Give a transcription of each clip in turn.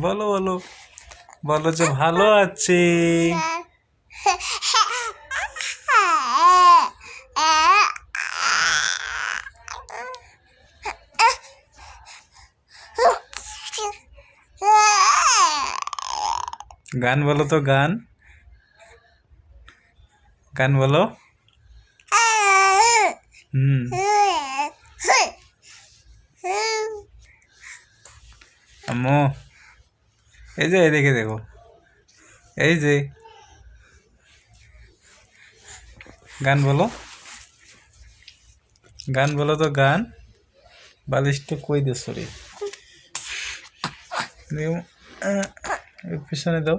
বলো বলো বলো যে ভালো আছি। গান বলো তো, গান গান বলো। হুম। আম্মু, এই যে এদিকে দেখো, এই যে গান বলো, গান বলো তো, গান। বালিশটা কই দে, সরি পিছনে দাও।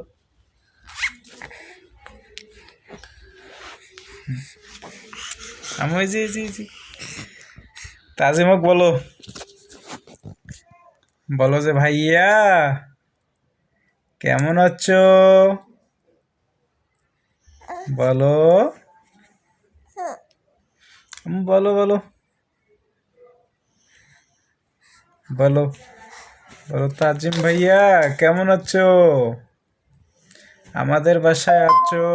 আমি ওই যে তাজিমক বলো, বলো যে ভাইয়া কেমন আছো, বলো বলো বলো বলো বলো তাজিম ভাইয়া কেমন আছো, আমাদের বাসায় আছো,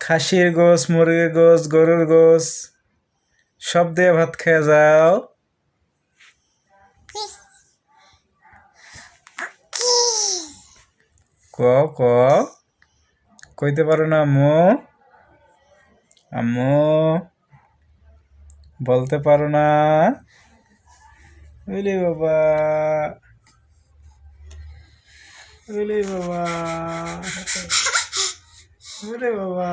খাসির গোস, মুরগির গোস, গরুর গোস সব দিয়ে ভাত খেয়ে যাও। ক ক কইতে পারো না আম্মু, আম্মু বলতে পারো না, ওলে বাবা, ওলে বাবা, ওরে বাবা।